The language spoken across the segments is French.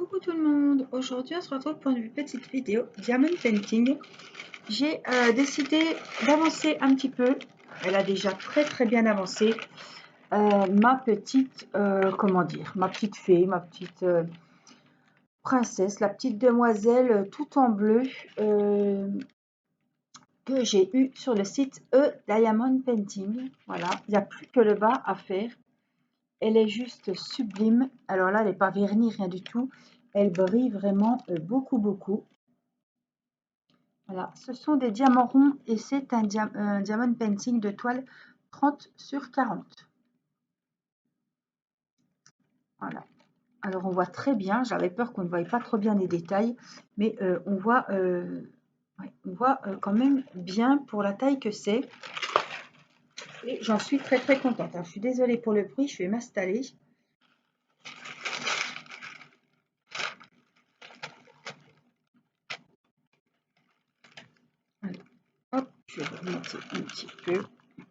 Coucou tout le monde, aujourd'hui on se retrouve pour une petite vidéo Diamond Painting. J'ai décidé d'avancer un petit peu, elle a déjà très bien avancé, ma petite, comment dire, ma petite fée, ma petite princesse, la petite demoiselle tout en bleu que j'ai eu sur le site Diamond Painting. Voilà, il n'y a plus que le bas à faire. Elle est juste sublime. Alors là, elle n'est pas vernie, rien du tout. Elle brille vraiment beaucoup. Voilà, ce sont des diamants ronds et c'est un diamond painting de toile 30/40. Voilà. Alors on voit très bien, j'avais peur qu'on ne voie pas trop bien les détails, mais on voit quand même bien pour la taille que c'est. Et j'en suis très contente. Alors, je suis désolée pour le bruit, je vais m'installer. Alors, hop, je vais remonter un petit peu.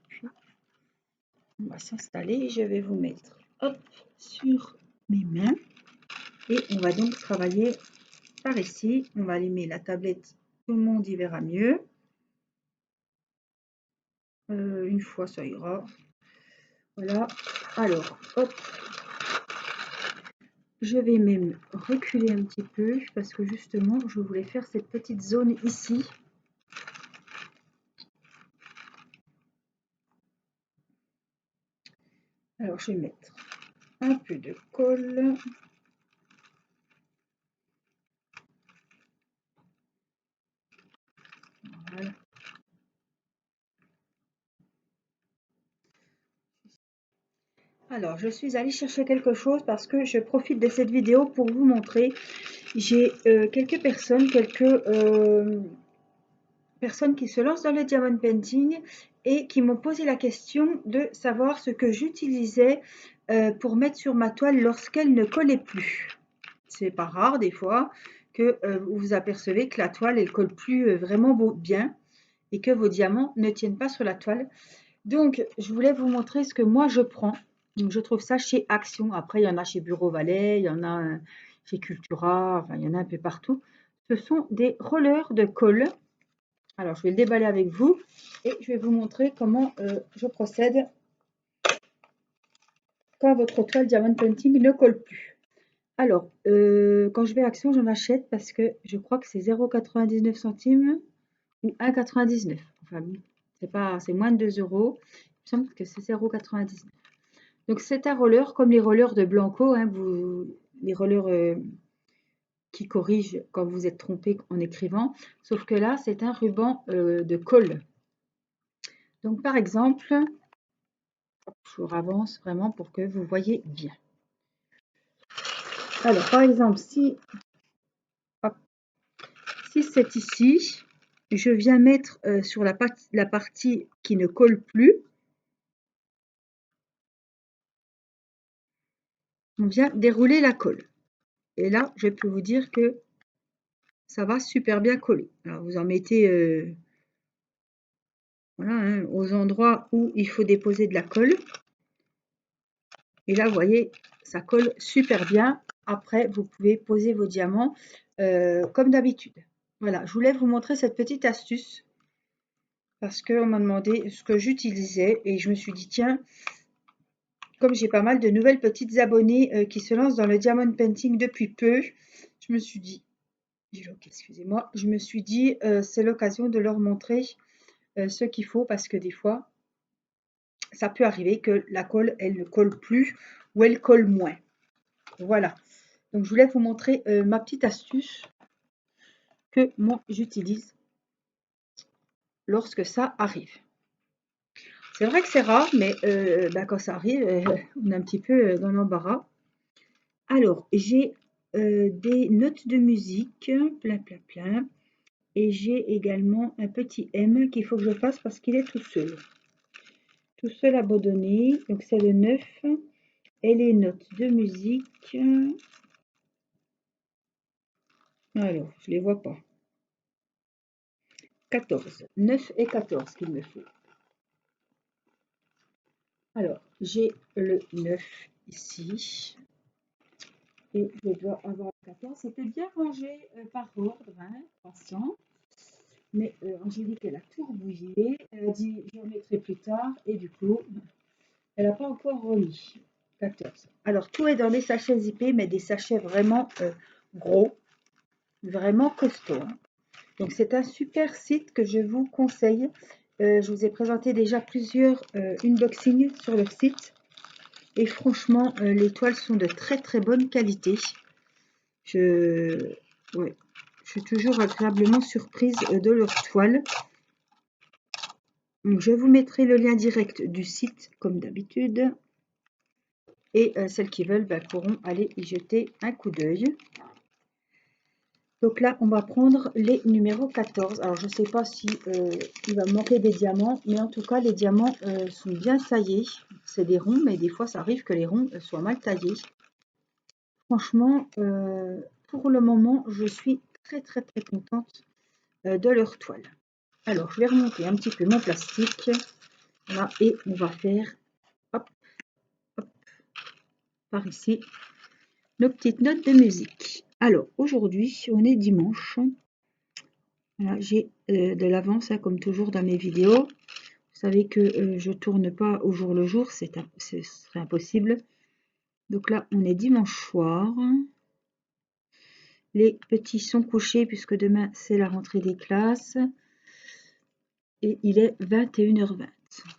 Puis, on va s'installer et je vais vous mettre hop, sur mes mains. Et on va donc travailler par ici. On va allumer la tablette, tout le monde y verra mieux. Une fois, ça ira. Voilà. Alors, hop. Je vais même reculer un petit peu parce que justement, je voulais faire cette petite zone ici. Alors, je vais mettre un peu de colle. Voilà. Alors, je suis allée chercher quelque chose parce que je profite de cette vidéo pour vous montrer. J'ai quelques personnes, personnes qui se lancent dans le diamond painting et qui m'ont posé la question de savoir ce que j'utilisais pour mettre sur ma toile lorsqu'elle ne collait plus. C'est pas rare des fois que vous vous apercevez que la toile elle colle plus vraiment bien et que vos diamants ne tiennent pas sur la toile. Donc je voulais vous montrer ce que moi je prends. Donc, je trouve ça chez Action. Après il y en a chez Bureau Valais, il y en a chez Cultura, enfin il y en a un peu partout. Ce sont des rollers de colle. Alors, je vais le déballer avec vous et je vais vous montrer comment je procède quand votre toile Diamond Painting ne colle plus. Alors, quand je vais à Action, j'en achète parce que je crois que c'est 0,99 centimes ou 1,99. Enfin, c'est moins de 2 euros. Il me semble que c'est 0,99. Donc, c'est un roller comme les rollers de Blanco, hein, les rollers qui corrigent quand vous êtes trompé en écrivant. Sauf que là, c'est un ruban de colle. Donc, par exemple, je vous avance vraiment pour que vous voyez bien. Alors, par exemple, si c'est ici, je viens mettre sur la partie qui ne colle plus, on vient dérouler la colle. Et là, je peux vous dire que ça va super bien coller. Alors, vous en mettez voilà, hein, aux endroits où il faut déposer de la colle. Et là, vous voyez, ça colle super bien. Après, vous pouvez poser vos diamants comme d'habitude. Voilà, je voulais vous montrer cette petite astuce parce qu'on m'a demandé ce que j'utilisais et je me suis dit, tiens, comme j'ai pas mal de nouvelles petites abonnées qui se lancent dans le diamond painting depuis peu, je me suis dit, excusez-moi, je me suis dit, c'est l'occasion de leur montrer ce qu'il faut parce que des fois, ça peut arriver que la colle, elle ne colle plus ou elle colle moins. Voilà. Donc, je voulais vous montrer ma petite astuce que moi, j'utilise lorsque ça arrive. C'est vrai que c'est rare, mais quand ça arrive, on est un petit peu dans l'embarras. Alors, j'ai des notes de musique, plein. Et j'ai également un petit M qu'il faut que je fasse parce qu'il est tout seul. Tout seul abandonné. Donc, c'est le 9. Et les notes de musique. Alors, je ne les vois pas. 14. 9 et 14 qu'il me faut. Alors, j'ai le 9 ici. Et je dois avoir 14. C'était bien rangé par ordre, hein, patient. Mais Angélique, elle a tout rebouillé. Elle a dit, je remettrai plus tard. Et du coup, elle n'a pas encore remis. 14. Alors, tout est dans des sachets zippés, mais des sachets vraiment gros, vraiment costauds, hein. Donc, c'est un super site que je vous conseille. Je vous ai présenté déjà plusieurs unboxings sur leur site. Et franchement, les toiles sont de très très bonne qualité. Ouais, je suis toujours agréablement surprise de leurs toiles. Donc, je vous mettrai le lien direct du site, comme d'habitude. Et celles qui veulent pourront aller y jeter un coup d'œil. Donc là, on va prendre les numéros 14. Alors, je ne sais pas si il va manquer des diamants, mais en tout cas, les diamants sont bien taillés. C'est des ronds, mais des fois, ça arrive que les ronds soient mal taillés. Franchement, pour le moment, je suis très, très, très contente de leur toile. Alors, je vais remonter un petit peu mon plastique. Là, et on va faire, hop, hop, par ici, nos petites notes de musique. Alors, aujourd'hui, on est dimanche. Voilà, j'ai de l'avance, hein, comme toujours dans mes vidéos. Vous savez que je tourne pas au jour le jour, ce serait impossible. Donc là, on est dimanche soir. Les petits sont couchés puisque demain, c'est la rentrée des classes. Et il est 21h20.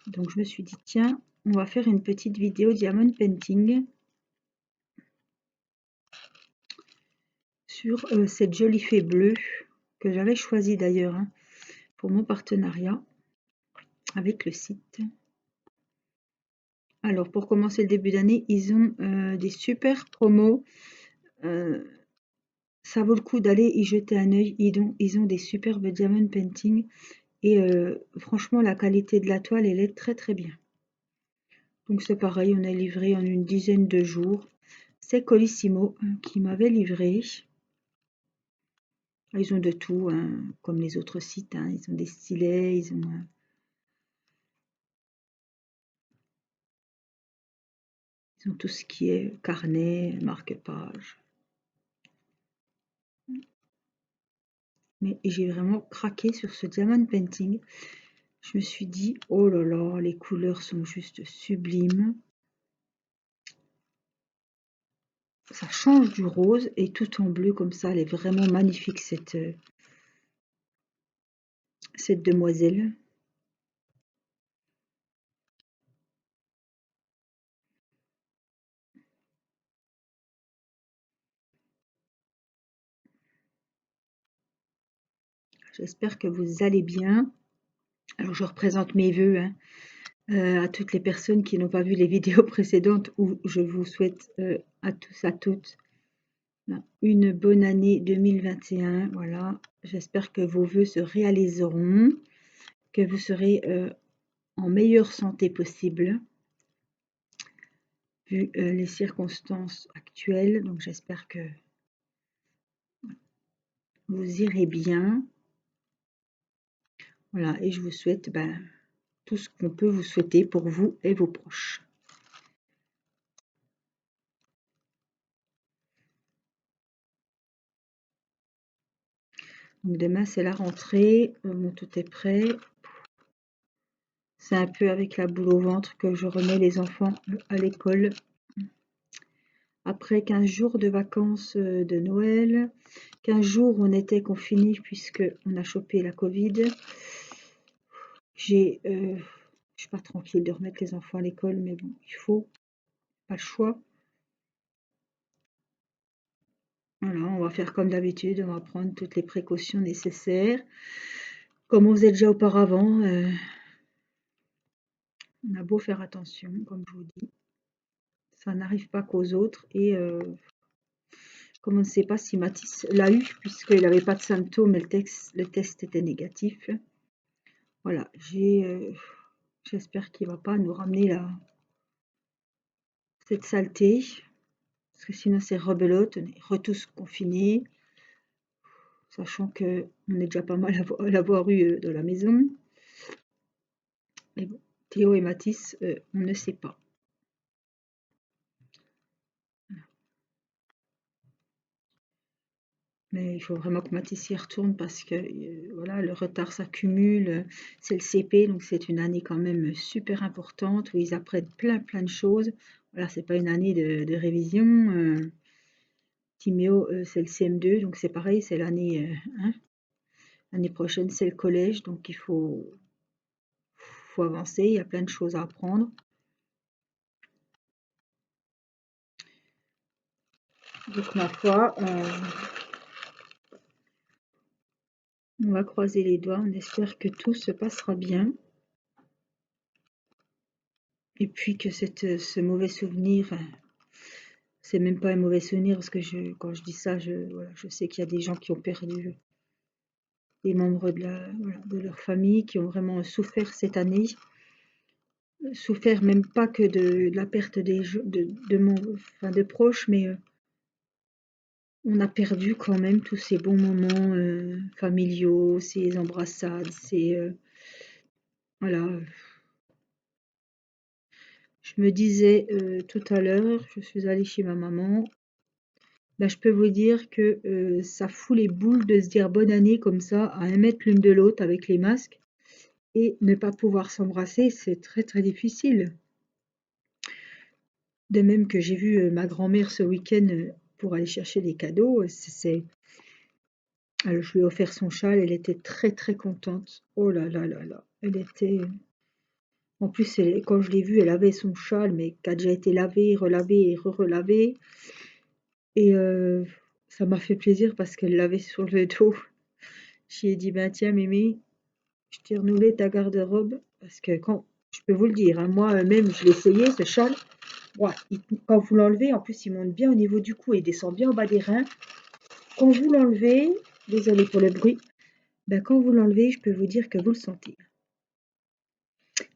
Donc, je me suis dit, tiens, on va faire une petite vidéo diamond painting sur cette jolie fée bleue que j'avais choisie d'ailleurs, hein, pour mon partenariat avec le site. Alors, pour commencer le début d'année, ils ont des super promos. Ça vaut le coup d'aller y jeter un œil. Ils ont des superbes diamond painting. Et franchement, la qualité de la toile, elle est très très bien. Donc c'est pareil, on est livré en une dizaine de jours. C'est Colissimo qui m'avait livré. Ils ont de tout, hein, comme les autres sites, hein. Ils ont des stylets, ils ont tout ce qui est carnet, marque-page. Mais j'ai vraiment craqué sur ce diamond painting. Je me suis dit, oh là là, les couleurs sont juste sublimes. Ça change du rose et tout en bleu comme ça, elle est vraiment magnifique cette demoiselle. J'espère que vous allez bien. Alors je représente mes vœux, hein, à toutes les personnes qui n'ont pas vu les vidéos précédentes où je vous souhaite à tous, à toutes, une bonne année 2021. Voilà, j'espère que vos vœux se réaliseront, que vous serez en meilleure santé possible, vu les circonstances actuelles. Donc j'espère que vous irez bien. Voilà, et je vous souhaite tout ce qu'on peut vous souhaiter pour vous et vos proches. Donc demain, c'est la rentrée. Bon, tout est prêt. C'est un peu avec la boule au ventre que je remets les enfants à l'école. Après 15 jours de vacances de Noël, 15 jours où on était confinés puisqu'on a chopé la Covid. Je suis pas tranquille de remettre les enfants à l'école, mais bon, il faut, pas le choix. Voilà, on va faire comme d'habitude, on va prendre toutes les précautions nécessaires. Comme on faisait déjà auparavant, on a beau faire attention, comme je vous dis, ça n'arrive pas qu'aux autres. Et comme on ne sait pas si Mathis l'a eu, puisqu'il n'avait pas de symptômes, et le test était négatif. Voilà, j'espère qu'il ne va pas nous ramener cette saleté, parce que sinon c'est rebelote, on est tous confinés, sachant qu'on est déjà pas mal à l'avoir eu de la maison. Mais bon, Théo et Mathis, on ne sait pas. Mais il faut vraiment que Mathis y retourne parce que voilà, le retard s'accumule. C'est le CP, donc c'est une année quand même super importante où ils apprennent plein de choses. Voilà, c'est pas une année de révision. Timéo, c'est le CM2, donc c'est pareil, c'est l'année hein. L'année prochaine, c'est le collège, donc faut avancer. Il y a plein de choses à apprendre. Donc ma foi, on va croiser les doigts. On espère que tout se passera bien. Et puis que ce mauvais souvenir, enfin, c'est même pas un mauvais souvenir parce que quand je dis ça, voilà, je sais qu'il y a des gens qui ont perdu des membres voilà, de leur famille, qui ont vraiment souffert cette année. Souffert même pas que de la perte enfin, de proches, mais on a perdu quand même tous ces bons moments familiaux, ces embrassades, voilà. Je me disais tout à l'heure, je suis allée chez ma maman. Ben, je peux vous dire que ça fout les boules de se dire bonne année comme ça, à 1 mètre l'une de l'autre avec les masques, et ne pas pouvoir s'embrasser, c'est très difficile. De même que j'ai vu ma grand-mère ce week-end pour aller chercher des cadeaux, alors, je lui ai offert son châle, elle était très contente. Oh là, elle était... En plus, quand je l'ai vue, elle avait son châle, mais qui a déjà été lavé, relavé et re-relavé. Et ça m'a fait plaisir parce qu'elle l'avait sur le dos. Je lui ai dit, ben tiens, Mimi, je t'ai renouvelé ta garde-robe. Parce que je peux vous le dire, hein, moi-même, je l'ai essayé, ce châle. Ouais, quand vous l'enlevez, en plus, il monte bien au niveau du cou et descend bien en bas des reins. Quand vous l'enlevez, désolé pour le bruit, ben quand vous l'enlevez, je peux vous dire que vous le sentez.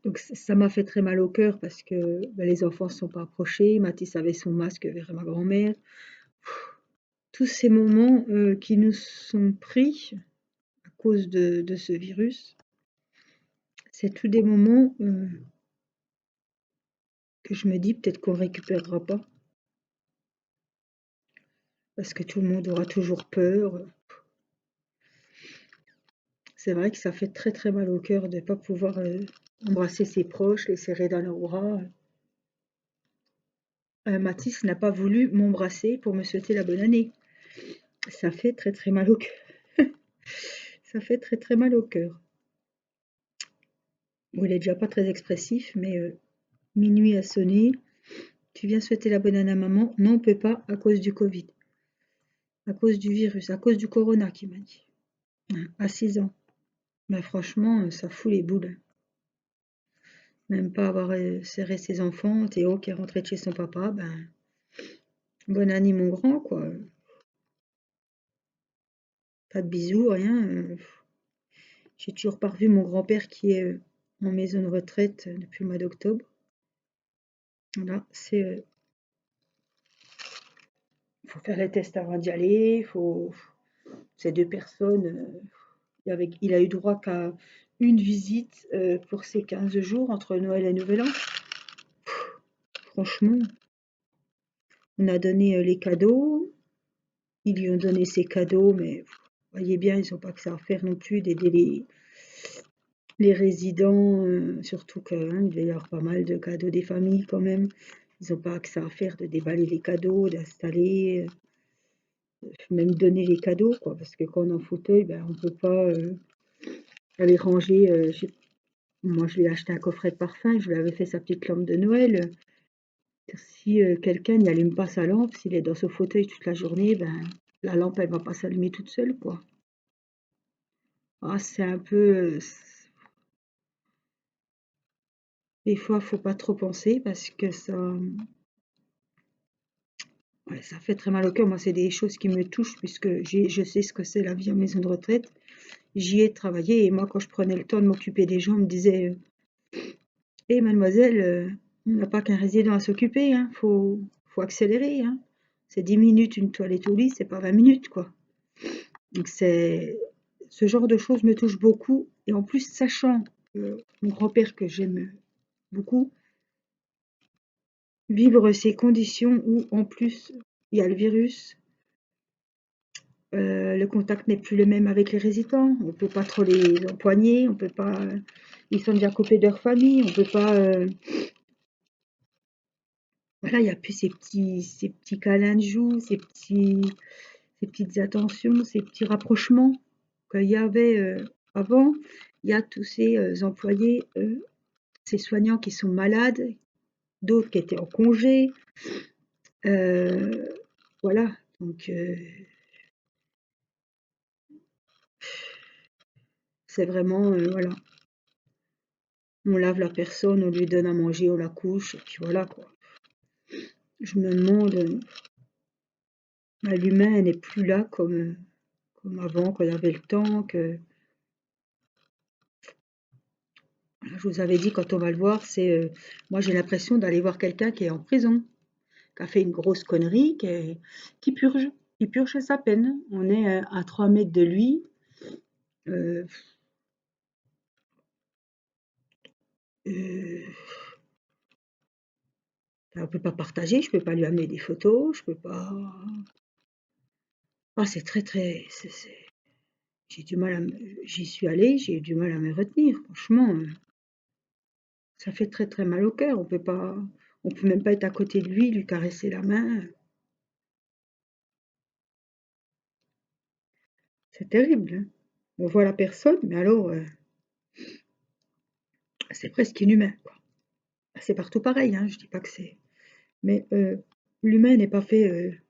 Donc ça m'a fait très mal au cœur parce que ben, les enfants ne se sont pas approchés. Mathis avait son masque vers ma grand-mère. Tous ces moments qui nous sont pris à cause de ce virus, c'est tous des moments que je me dis peut-être qu'on ne récupérera pas. Parce que tout le monde aura toujours peur. C'est vrai que ça fait très mal au cœur de ne pas pouvoir embrasser ses proches, les serrer dans leurs bras. Mathis n'a pas voulu m'embrasser pour me souhaiter la bonne année. Ça fait très mal au cœur. Ça fait très mal au cœur. Bon, il est déjà pas très expressif, mais minuit a sonné. Tu viens souhaiter la bonne année à maman? Non, on peut pas à cause du Covid, à cause du virus, à cause du corona, qui m'a dit. À 6 ans. Mais franchement, ça fout les boules. Même pas avoir serré ses enfants. Théo qui est rentré de chez son papa, ben, bonne année mon grand, quoi. Pas de bisous, rien. J'ai toujours pas revu mon grand-père qui est en maison de retraite depuis le mois d'octobre. Voilà, faut faire les tests avant d'y aller. Ces 2 personnes, il a eu droit qu'à une visite pour ces 15 jours entre Noël et Nouvel An. Franchement, on a donné les cadeaux. Ils lui ont donné ses cadeaux, mais vous voyez bien, ils n'ont pas que ça à faire non plus d'aider les résidents, surtout qu'il devait y avoir pas mal de cadeaux des familles quand même. Ils n'ont pas que ça à faire de déballer les cadeaux, d'installer, même donner les cadeaux, quoi, parce que quand on est en fauteuil, ben, on ne peut pas aller ranger. Moi, je lui ai acheté un coffret de parfum, je lui avais fait sa petite lampe de Noël. Si quelqu'un n'allume pas sa lampe, s'il est dans ce fauteuil toute la journée, ben, la lampe, elle va pas s'allumer toute seule, quoi. Ah, c'est un peu... des fois, faut pas trop penser parce que ouais, ça fait très mal au cœur. Moi, c'est des choses qui me touchent puisque je sais ce que c'est la vie en maison de retraite. J'y ai travaillé et moi, quand je prenais le temps de m'occuper des gens, on me disait, hé mademoiselle, on n'a pas qu'un résident à s'occuper, hein, faut accélérer, hein. C'est 10 minutes une toilette au lit, c'est pas 20 minutes, quoi. Donc ce genre de choses me touche beaucoup. Et en plus, sachant mon grand-père que j'aime beaucoup, vivre ces conditions où en plus il y a le virus, Le contact n'est plus le même avec les résidents. On peut pas trop les empoigner, on peut pas. Ils sont déjà coupés de leur famille, on peut pas. Voilà, il n'y a plus ces petits câlins de joue, ces petites attentions, ces petits rapprochements qu'il y avait avant. Il y a tous ces employés, ces soignants qui sont malades, d'autres qui étaient en congé. Voilà, donc c'est vraiment, voilà, on lave la personne, on lui donne à manger, on la couche, et puis voilà quoi. Je me demande, l'humain n'est plus là comme avant, quand il y avait le temps, que voilà, je vous avais dit quand on va le voir, c'est moi j'ai l'impression d'aller voir quelqu'un qui est en prison, qui a fait une grosse connerie, qui purge, qui purge sa peine. On est à 3 mètres de lui. Euh, euh, on peut pas partager, je peux pas lui amener des photos, je peux pas. Ah, c'est très très. J'ai du mal à j'y suis allée, j'ai eu du mal à me retenir. Franchement, ça fait très très mal au cœur. On peut même pas être à côté de lui, lui caresser la main. C'est terrible, hein. On voit la personne, mais alors, c'est presque inhumain, quoi. C'est partout pareil, hein, je dis pas que c'est. Mais l'humain n'est pas fait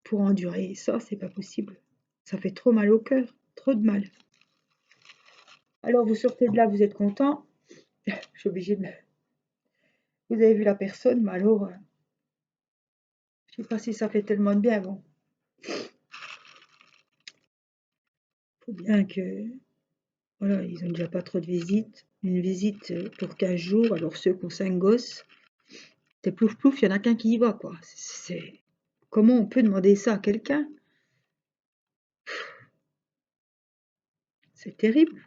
pour endurer ça, c'est pas possible. Ça fait trop mal au cœur, trop de mal. Alors vous sortez de là, vous êtes content. Je suis obligée de. Vous avez vu la personne, mais alors, je sais pas si ça fait tellement de bien. Bon, faut bien que. Voilà, ils ont déjà pas trop de visites. Une visite pour 15 jours, alors ceux qui ont 5 gosses, c'est plouf plouf, il y en a qu'un qui y va, quoi. Comment on peut demander ça à quelqu'un? C'est terrible.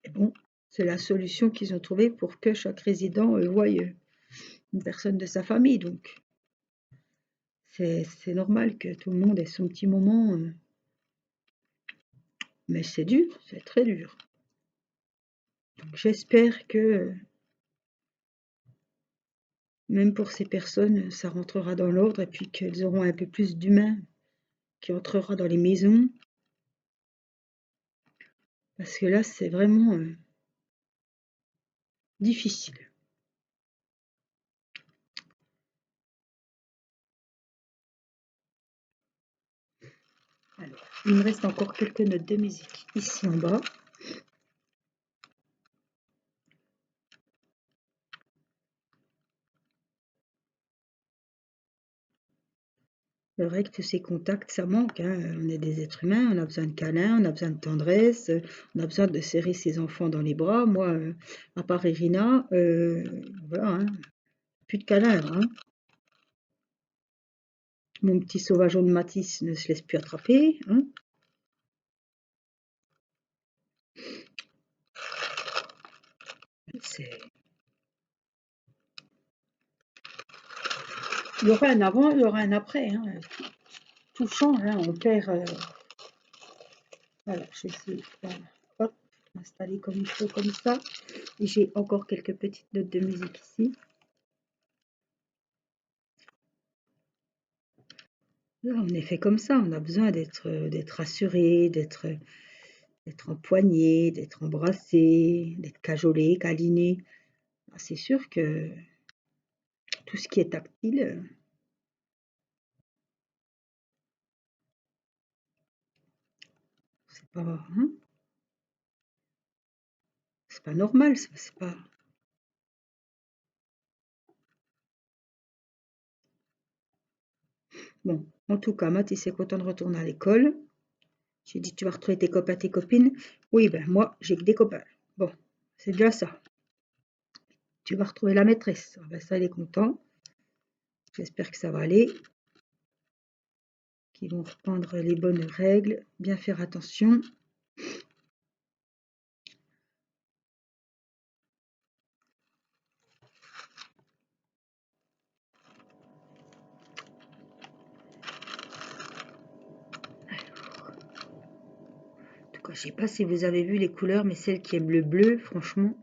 Et bon, c'est la solution qu'ils ont trouvée pour que chaque résident voie une personne de sa famille. Donc, c'est normal que tout le monde ait son petit moment. Mais c'est dur, c'est très dur. Donc, j'espère que, même pour ces personnes, ça rentrera dans l'ordre et puis qu'elles auront un peu plus d'humain qui entrera dans les maisons. Parce que là, c'est vraiment difficile. Alors, il me reste encore quelques notes de musique ici en bas. C'est vrai que tous ces contacts, ça manque, hein. On est des êtres humains, on a besoin de câlins, on a besoin de tendresse, on a besoin de serrer ses enfants dans les bras. Moi, à part Irina, voilà, hein, plus de câlins, hein. Mon petit sauvageon de Matisse ne se laisse plus attraper, hein. C'est... Il y aura un avant, il y aura un après, hein. Tout change, hein. On perd. Voilà, je vais essayer hop, m'installer comme il faut, comme ça. Et j'ai encore quelques petites notes de musique ici. Là, on est fait comme ça, on a besoin d'être rassuré, d'être empoigné, d'être embrassé, d'être cajolé, câliné. Ah, c'est sûr que tout ce qui est tactile, c'est pas, hein, c'est pas normal, c'est pas. Bon, en tout cas, Mathis est content de retourner à l'école. J'ai dit, tu vas retrouver tes copains, tes copines. Oui, ben moi, j'ai que des copains. Bon, c'est déjà ça. Tu vas retrouver la maîtresse. Ah ben ça, il est content. J'espère que ça va aller, qu'ils vont reprendre les bonnes règles, bien faire attention. Je sais pas si vous avez vu les couleurs, mais celle qui aime le bleu, franchement,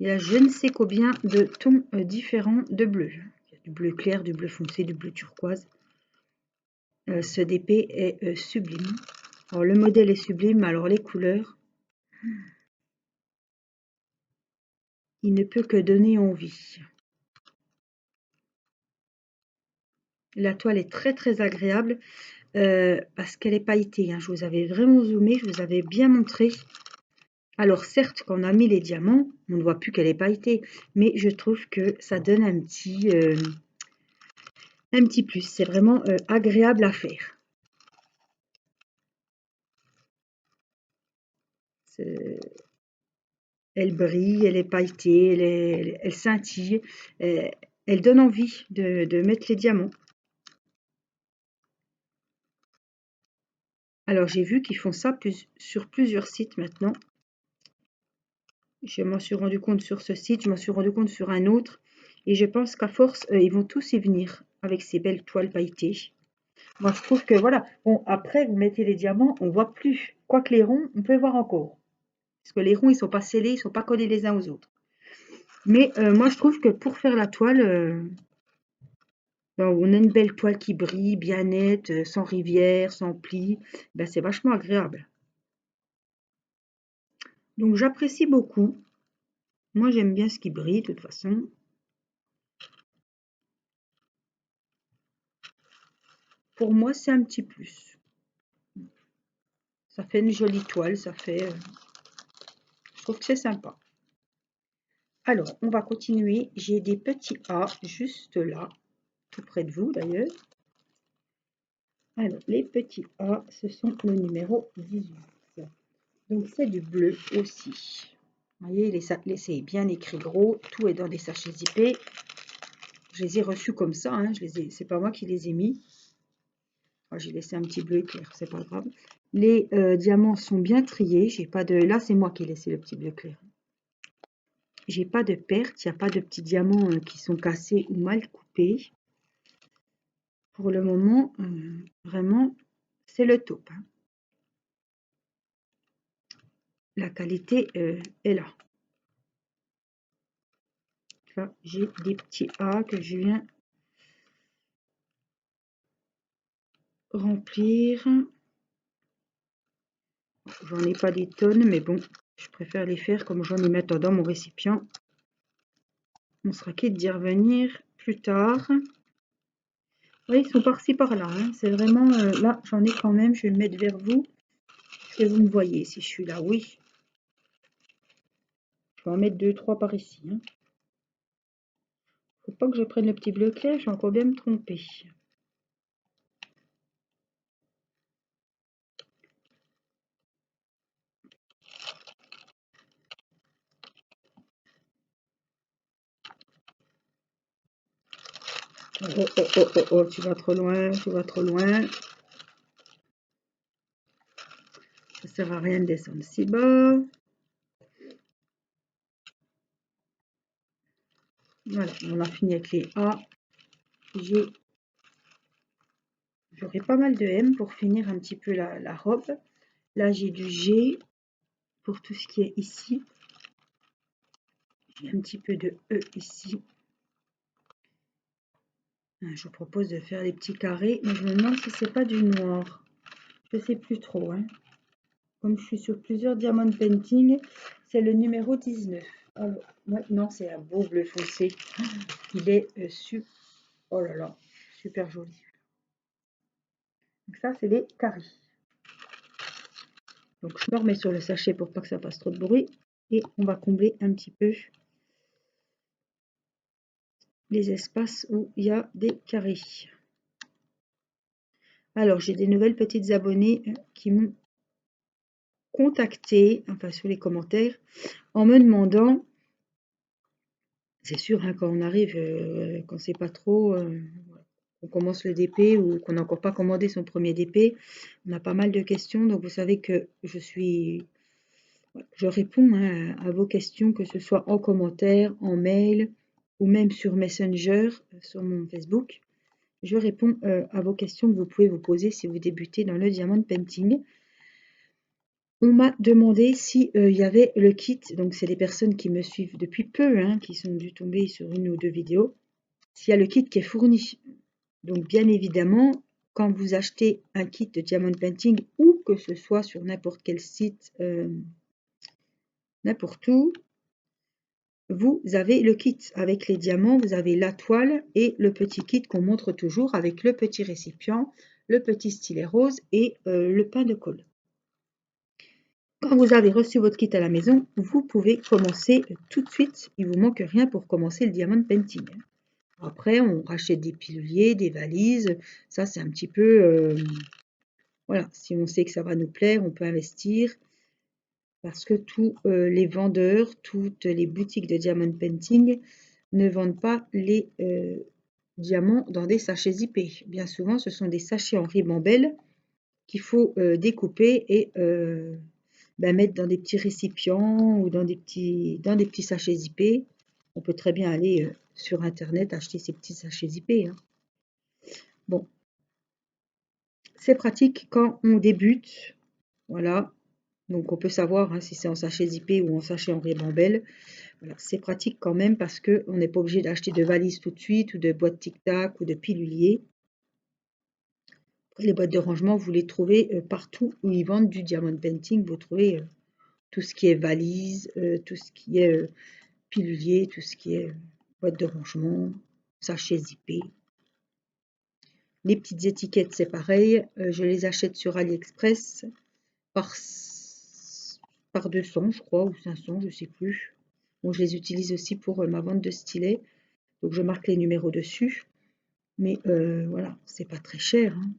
il y a je ne sais combien de tons différents de bleu. Il y a du bleu clair, du bleu foncé, du bleu turquoise. Ce DP est sublime. Alors le modèle est sublime, alors les couleurs, il ne peut que donner envie. La toile est très très agréable parce qu'elle est pailletée. Hein. Je vous avais vraiment zoomé, je vous avais bien montré. Alors certes, quand on a mis les diamants, on ne voit plus qu'elle est pailletée, mais je trouve que ça donne un petit plus. C'est vraiment agréable à faire. Elle brille, elle est pailletée, elle scintille, elle donne envie de mettre les diamants. Alors j'ai vu qu'ils font ça sur plusieurs sites maintenant. Je m'en suis rendu compte sur ce site, je m'en suis rendu compte sur un autre. Et je pense qu'à force, ils vont tous y venir avec ces belles toiles pailletées. Moi, je trouve que voilà. Bon, après, vous mettez les diamants, on voit plus. Quoique les ronds, on peut voir encore. Parce que les ronds, ils sont pas scellés, ils sont pas collés les uns aux autres. Mais moi, je trouve que pour faire la toile, ben, on a une belle toile qui brille, bien nette, sans rivière, sans plis. Ben, c'est vachement agréable. Donc, j'apprécie beaucoup. Moi, j'aime bien ce qui brille, de toute façon. Pour moi, c'est un petit plus. Ça fait une jolie toile, ça fait... je trouve que c'est sympa. Alors, on va continuer. J'ai des petits A juste là, tout près de vous d'ailleurs. Alors, les petits A, ce sont le numéro 18. Donc, c'est du bleu aussi. Vous voyez, c'est bien écrit gros. Tout est dans des sachets zippés. Je les ai reçus comme ça. Hein, c'est pas moi qui les ai mis. J'ai laissé un petit bleu clair, c'est pas grave. Les diamants sont bien triés. J'ai pas de... Là, c'est moi qui ai laissé le petit bleu clair. J'ai pas de perte, il n'y a pas de petits diamants qui sont cassés ou mal coupés. Pour le moment, vraiment, c'est le top. Hein. La qualité est là. Là, j'ai des petits A que je viens remplir. J'en ai pas des tonnes, mais bon, je préfère les faire comme j'en ai maintenant dans mon récipient. On sera quitte d'y revenir plus tard. Oui, ils sont par-ci par-là. Hein. C'est vraiment... là, j'en ai quand même. Je vais le mettre vers vous. Est-ce que vous me voyez si je suis là? Oui. Je vais en mettre 2-3 par ici. Hein. Faut pas que je prenne le petit bleu clair, je vais encore bien me tromper. Oh, oh, oh, oh, oh, tu vas trop loin, tu vas trop loin. Ça sert à rien de descendre si bas. Voilà, on a fini avec les A. J'aurai pas mal de M pour finir un petit peu la robe. Là, j'ai du G pour tout ce qui est ici. J'ai un petit peu de E ici. Je vous propose de faire des petits carrés, mais je me demande si c'est pas du noir. Je sais plus trop. Hein. Comme je suis sur plusieurs diamond painting, c'est le numéro 19. Alors, non, c'est un beau bleu foncé. Il est oh là là, super joli. Donc ça, c'est les carrés. Donc je me remets sur le sachet pour pas que ça fasse trop de bruit. Et on va combler un petit peu les espaces où il y a des carrés. Alors, j'ai des nouvelles petites abonnées qui m'ont contacté, enfin sous les commentaires, en me demandant, c'est sûr, hein, quand on arrive, qu'on ne sait pas trop, on commence le DP ou qu'on n'a encore pas commandé son premier DP, on a pas mal de questions, donc vous savez que je réponds hein, à vos questions, que ce soit en commentaire, en mail ou même sur Messenger, sur mon Facebook. Je réponds à vos questions que vous pouvez vous poser si vous débutez dans le diamond painting. On m'a demandé si il y avait le kit, donc c'est des personnes qui me suivent depuis peu, hein, qui sont dû tomber sur une ou deux vidéos, s'il y a le kit qui est fourni. Donc bien évidemment, quand vous achetez un kit de diamond painting, ou que ce soit sur n'importe quel site, n'importe où, vous avez le kit avec les diamants, vous avez la toile et le petit kit qu'on montre toujours avec le petit récipient, le petit stylet rose et le pain de colle. Quand vous avez reçu votre kit à la maison, vous pouvez commencer tout de suite. Il ne vous manque rien pour commencer le diamond painting. Après, on rachète des piluliers, des valises. Ça, c'est un petit peu... voilà, si on sait que ça va nous plaire, on peut investir. Parce que tous les vendeurs, toutes les boutiques de diamond painting ne vendent pas les diamants dans des sachets zippés. Bien souvent, ce sont des sachets en ribambelle qu'il faut découper et mettre dans des petits récipients ou dans des petits sachets zippés. On peut très bien aller sur internet acheter ces petits sachets zippés, hein. Bon, c'est pratique quand on débute. Voilà, donc on peut savoir hein, si c'est en sachet zippé ou en sachet en ribambelle. Voilà, c'est pratique quand même parce qu'on n'est pas obligé d'acheter de valises tout de suite ou de boîtes tic-tac ou de piluliers. Les boîtes de rangement, vous les trouvez partout où ils vendent du diamond painting. Vous trouvez tout ce qui est valise, tout ce qui est pilulier, tout ce qui est boîte de rangement, sachet zippé. Les petites étiquettes, c'est pareil. Je les achète sur AliExpress par 200, je crois, ou 500, je ne sais plus. Bon, je les utilise aussi pour ma vente de stylets. Donc, je marque les numéros dessus. Mais voilà, c'est pas très cher, hein.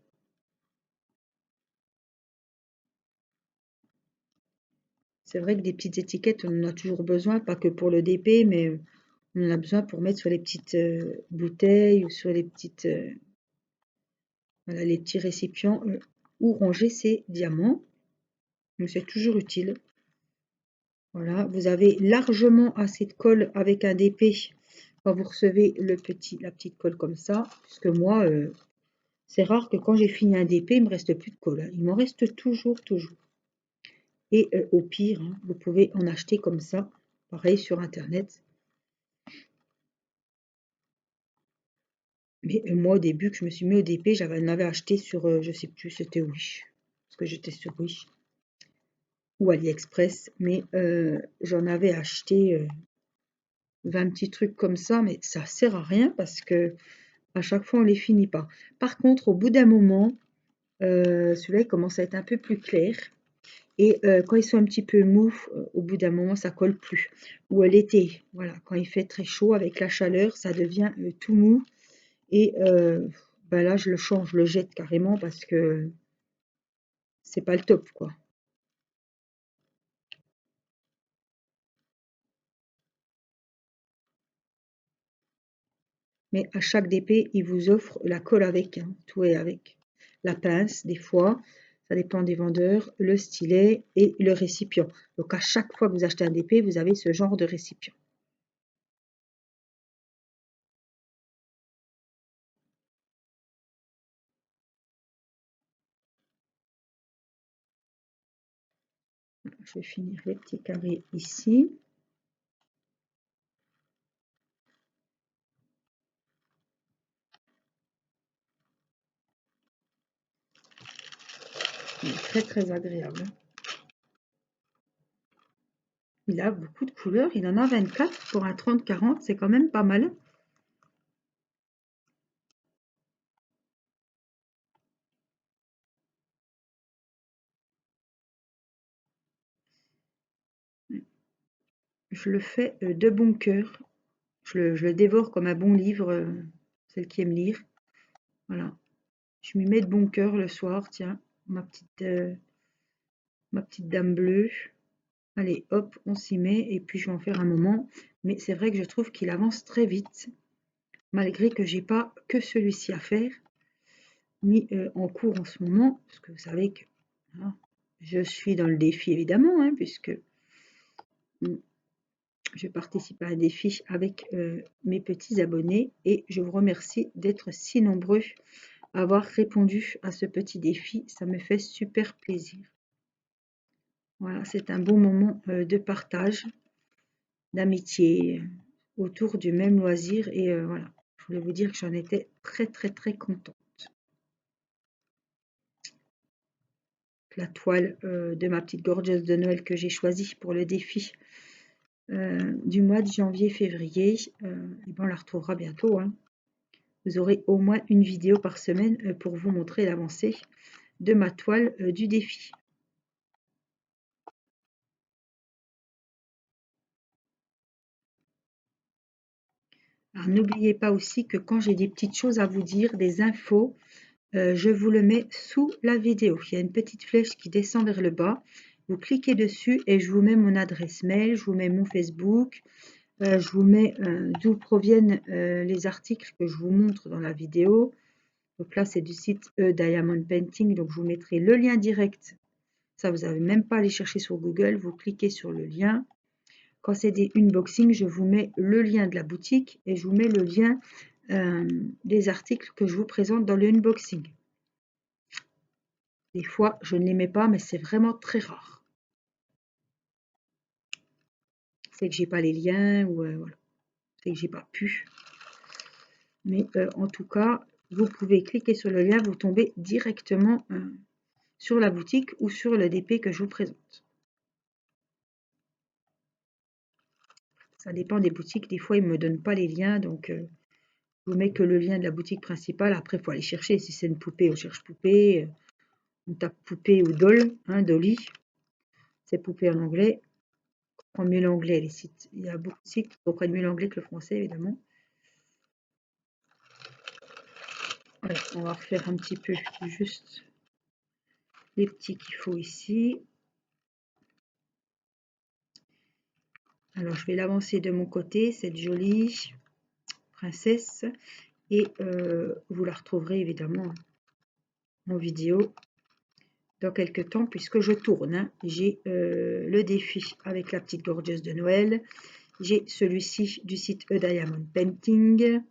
C'est vrai que des petites étiquettes, on en a toujours besoin, pas que pour le DP, mais on en a besoin pour mettre sur les petites bouteilles ou sur les petites, voilà, les petits récipients où ranger ses diamants. Donc c'est toujours utile. Voilà, vous avez largement assez de colle avec un DP quand vous recevez la petite colle comme ça. Parce que moi, c'est rare que quand j'ai fini un DP, il me reste plus de colle, hein. Il m'en reste toujours. Et au pire, hein, vous pouvez en acheter comme ça, pareil sur internet. Mais moi au début que je me suis mis au DP, j'en avais acheté sur, je sais plus, c'était Wish. Parce que j'étais sur Wish ou AliExpress. Mais j'en avais acheté 20 petits trucs comme ça, mais ça sert à rien parce que à chaque fois on les finit pas. Par contre, au bout d'un moment, celui-là il commence à être un peu plus clair. Et quand ils sont un petit peu mous, au bout d'un moment, ça colle plus. Ou l'été, voilà, quand il fait très chaud avec la chaleur, ça devient tout mou. Et là, je le change, je le jette carrément parce que c'est pas le top, quoi. Mais à chaque DP, il vous offre la colle avec, hein, tout est avec. La pince, des fois, ça dépend des vendeurs, le stylet et le récipient. Donc à chaque fois que vous achetez un DP, vous avez ce genre de récipient. Je vais finir les petits carrés ici. Il est très agréable. Il a beaucoup de couleurs, il en a 24 pour un 30-40, c'est quand même pas mal. Je le fais de bon cœur. Je le dévore comme un bon livre, celle qui aime lire. Voilà. Je m'y mets de bon cœur le soir, tiens, ma petite dame bleue. Allez, hop, on s'y met et puis je vais en faire un moment. Mais c'est vrai que je trouve qu'il avance très vite, malgré que j'ai pas que celui-ci à faire, ni en cours en ce moment, parce que vous savez que hein, je suis dans le défi évidemment, hein, puisque je participe à un défi avec mes petits abonnés et je vous remercie d'être si nombreux à avoir répondu à ce petit défi. Ça me fait super plaisir. Voilà, c'est un bon moment de partage, d'amitié, autour du même loisir. Et voilà, je voulais vous dire que j'en étais très très très contente. La toile de ma petite gorgeuse de Noël que j'ai choisie pour le défi du mois de janvier-février, et ben on la retrouvera bientôt, hein. Vous aurez au moins une vidéo par semaine pour vous montrer l'avancée de ma toile du défi. Alors n'oubliez pas aussi que quand j'ai des petites choses à vous dire, des infos, je vous le mets sous la vidéo. Il y a une petite flèche qui descend vers le bas. Vous cliquez dessus et je vous mets mon adresse mail, je vous mets mon Facebook, je vous mets d'où proviennent les articles que je vous montre dans la vidéo. Donc là, c'est du site Diamond Painting, donc je vous mettrai le lien direct. Ça, vous n'avez même pas à aller chercher sur Google, vous cliquez sur le lien. Quand c'est des unboxings, je vous mets le lien de la boutique et je vous mets le lien des articles que je vous présente dans le unboxing. Des fois, je ne les mets pas, mais c'est vraiment très rare. C'est que j'ai pas les liens ou voilà, c'est que j'ai pas pu. Mais en tout cas, vous pouvez cliquer sur le lien, vous tombez directement sur la boutique ou sur le DP que je vous présente. Ça dépend des boutiques, des fois ils ne me donnent pas les liens, donc je vous mets que le lien de la boutique principale. Après, il faut aller chercher. Si c'est une poupée, on cherche poupée, on tape poupée ou doll, hein, dolly. C'est poupée en anglais. On comprend mieux l'anglais, les sites. Il y a beaucoup de sites qui comprennent mieux l'anglais que le français, évidemment. Voilà, on va refaire un petit peu juste les petits qu'il faut ici. Alors, je vais l'avancer de mon côté, cette jolie princesse. Et vous la retrouverez évidemment en vidéo dans quelques temps puisque je tourne, hein. J'ai le défi avec la petite gorgeuse de Noël. J'ai celui-ci du site Diamond Painting.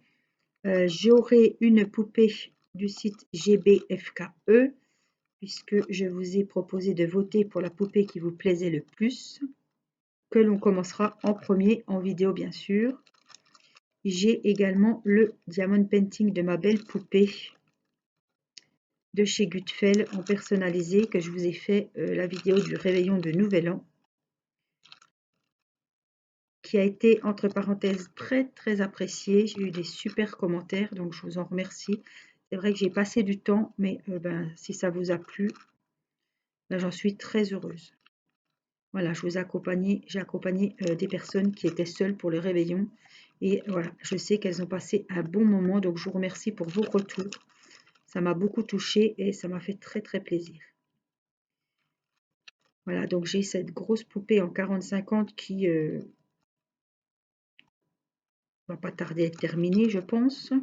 J'aurai une poupée du site GBFKE puisque je vous ai proposé de voter pour la poupée qui vous plaisait le plus, que l'on commencera en premier en vidéo bien sûr. J'ai également le Diamond Painting de ma belle poupée de chez Gutfeld en personnalisé que je vous ai fait la vidéo du réveillon de Nouvel An, qui a été entre parenthèses très très apprécié. J'ai eu des super commentaires, donc je vous en remercie. C'est vrai que j'ai passé du temps, mais si ça vous a plu, j'en suis très heureuse. Voilà, je vous ai accompagné, j'ai accompagné des personnes qui étaient seules pour le réveillon. Et voilà, je sais qu'elles ont passé un bon moment, donc je vous remercie pour vos retours. Ça m'a beaucoup touchée et ça m'a fait très très plaisir. Voilà, donc j'ai cette grosse poupée en 40-50 qui va pas tarder à être terminée, je pense.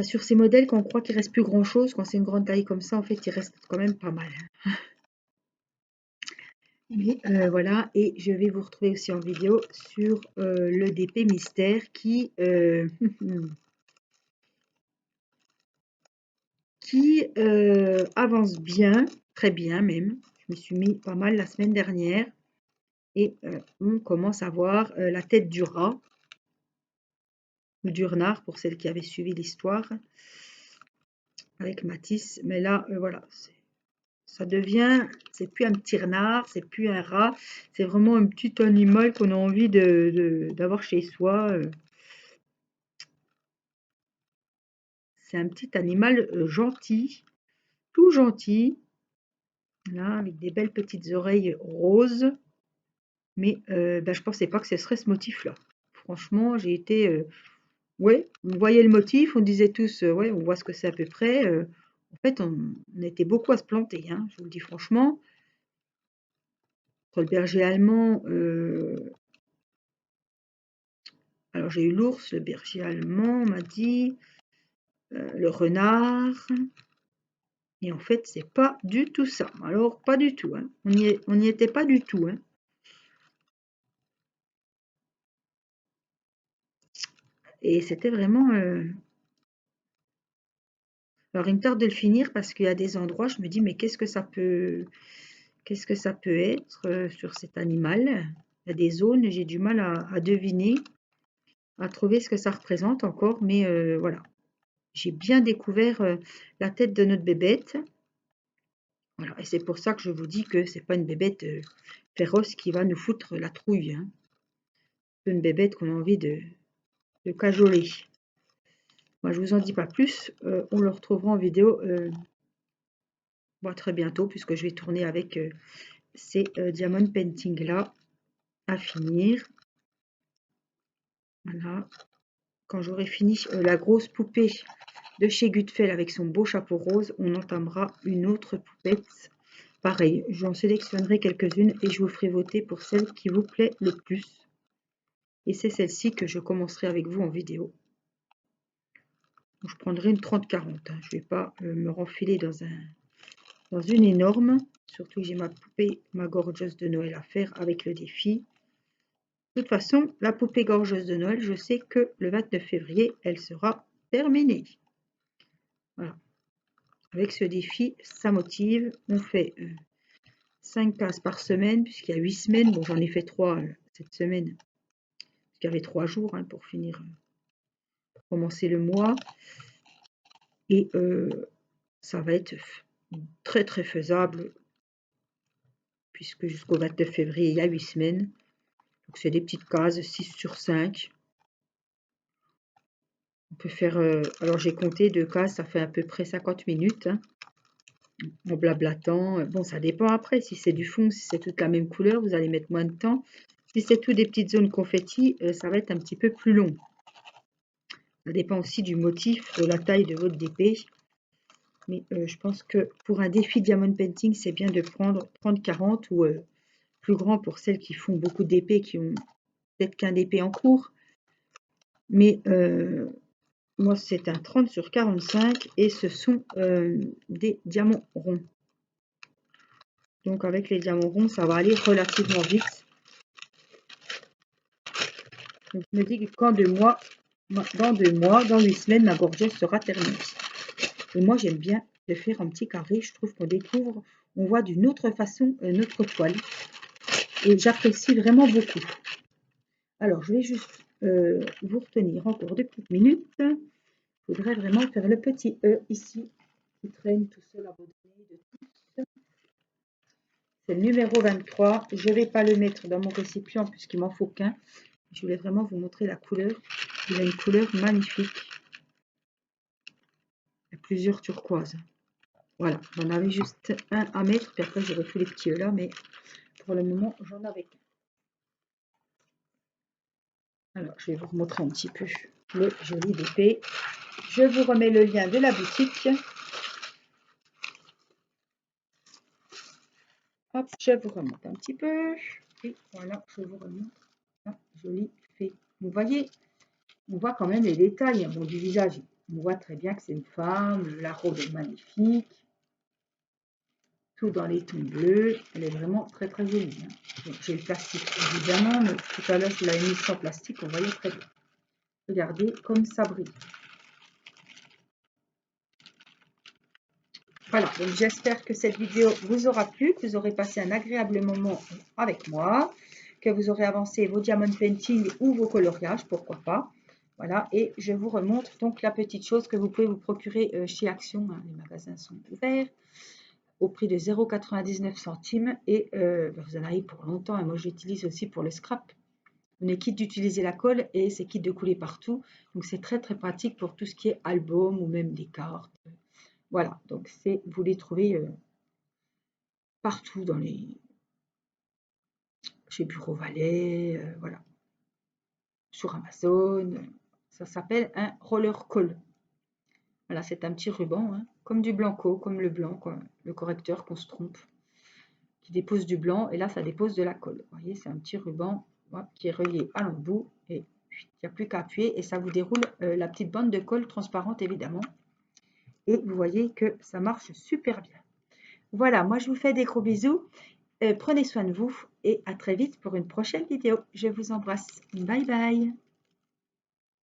Sur ces modèles, quand on croit qu'il reste plus grand chose, quand c'est une grande taille comme ça, en fait, il reste quand même pas mal. Mais voilà, et je vais vous retrouver aussi en vidéo sur le DP Mystère qui, qui avance bien, très bien même. Je me suis mis pas mal la semaine dernière et on commence à voir la tête du rat ou du renard pour celles qui avaient suivi l'histoire avec Matisse. Mais là, voilà, ça devient, c'est plus un petit renard, c'est plus un rat, c'est vraiment un petit animal qu'on a envie d'avoir chez soi. C'est un petit animal gentil, tout gentil, là, avec des belles petites oreilles roses. Mais je pensais pas que ce serait ce motif-là. Franchement, j'ai été... ouais, on voyait le motif, on disait tous, ouais, on voit ce que c'est à peu près. En fait, on était beaucoup à se planter, hein, je vous le dis franchement. Entre le berger allemand, alors j'ai eu l'ours, le berger allemand, on m'a dit, le renard. Et en fait, c'est pas du tout ça. Alors, pas du tout, hein. On n'y était pas du tout, hein. Et c'était vraiment... Alors, il me tarde de le finir parce qu'il y a des endroits, je me dis, mais qu'est-ce qu'est-ce que ça peut être sur cet animal? Il y a des zones, j'ai du mal à deviner, à trouver ce que ça représente encore, mais voilà. J'ai bien découvert la tête de notre bébête. Voilà, et c'est pour ça que je vous dis que c'est pas une bébête féroce qui va nous foutre la trouille, hein. C'est une bébête qu'on a envie de cajoler. Moi, je vous en dis pas plus. On le retrouvera en vidéo très bientôt, puisque je vais tourner avec ces diamond painting là à finir. Voilà. Quand j'aurai fini la grosse poupée de chez Gutfeld avec son beau chapeau rose, on entamera une autre poupette. Pareil, j'en sélectionnerai quelques-unes et je vous ferai voter pour celle qui vous plaît le plus. Et c'est celle-ci que je commencerai avec vous en vidéo. Je prendrai une 30-40. Hein. Je ne vais pas me renfiler dans une énorme. Surtout que j'ai ma poupée, ma gorgeuse de Noël à faire avec le défi. De toute façon, la poupée gorgeuse de Noël, je sais que le 29 février, elle sera terminée. Voilà. Avec ce défi, ça motive. On fait 5 cases par semaine, puisqu'il y a 8 semaines. Bon, j'en ai fait 3 cette semaine. Parce qu'il y avait 3 jours hein, pour finir, pour commencer le mois. Et ça va être très très faisable, puisque jusqu'au 29 février, il y a 8 semaines. Donc c'est des petites cases, 6 sur 5. On peut faire, alors j'ai compté 2 cases, ça fait à peu près 50 minutes. Hein, en blablatant. Bon, ça dépend après. Si c'est du fond, si c'est toute la même couleur, vous allez mettre moins de temps. Si c'est tout des petites zones confetti, ça va être un petit peu plus long. Ça dépend aussi du motif, de la taille de votre DP. Mais je pense que pour un défi Diamond Painting, c'est bien de prendre 30-40 ou plus grand pour celles qui font beaucoup d'épées, qui ont peut-être qu'un DP en cours. Mais moi, c'est un 30 sur 45 et ce sont des diamants ronds. Donc, avec les diamants ronds, ça va aller relativement vite. Donc, je me dis que dans 2 mois, dans 8 semaines, ma gorgeuse sera terminée. Et moi, j'aime bien le faire en petit carré. Je trouve qu'on découvre, on voit d'une autre façon notre toile. Et j'apprécie vraiment beaucoup. Alors, je vais juste vous retenir encore 2 petites minutes. Il faudrait vraiment faire le petit E ici, qui traîne tout seul à votre nez de tous. C'est le numéro 23. Je ne vais pas le mettre dans mon récipient puisqu'il m'en faut qu'un. Je voulais vraiment vous montrer la couleur. Il a une couleur magnifique. Il y a plusieurs turquoises. Voilà, j'en avais juste un à mettre, puis après j'aurai tous les petits là, mais pour le moment, j'en avais qu'un. Alors, je vais vous remontrer un petit peu le joli DP. Je vous remets le lien de la boutique. Hop, je vous remonte un petit peu. Et voilà, je vous remonte un joli fait. Vous voyez, on voit quand même les détails bon, du visage. On voit très bien que c'est une femme, la robe est magnifique. Tout dans les tons bleus. Elle est vraiment très très jolie. Hein. J'ai le plastique évidemment, mais tout à l'heure je l'avais mis sans plastique, on voyait très bien. Regardez comme ça brille. Voilà, donc j'espère que cette vidéo vous aura plu, que vous aurez passé un agréable moment avec moi, que vous aurez avancé vos diamond painting ou vos coloriages, pourquoi pas. Voilà, et je vous remontre donc la petite chose que vous pouvez vous procurer chez Action. Hein, les magasins sont ouverts au prix de 0,99 centimes et vous en avez pour longtemps. Et moi, j'utilise aussi pour le scrap. On est quitte d'utiliser la colle et c'est quitte de couler partout. Donc, c'est très, très pratique pour tout ce qui est album ou même des cartes. Voilà, donc vous les trouvez partout chez Bureau Valet, voilà, sur Amazon. Ça s'appelle un roller coll. Voilà, c'est un petit ruban, hein, comme du blanco, comme le blanc, quoi, le correcteur qu'on se trompe, qui dépose du blanc et là ça dépose de la colle. Vous voyez, c'est un petit ruban qui est relié à l'embout et il n'y a plus qu'à appuyer et ça vous déroule la petite bande de colle transparente évidemment. Et vous voyez que ça marche super bien. Voilà, moi je vous fais des gros bisous. Prenez soin de vous et à très vite pour une prochaine vidéo. Je vous embrasse. Bye bye.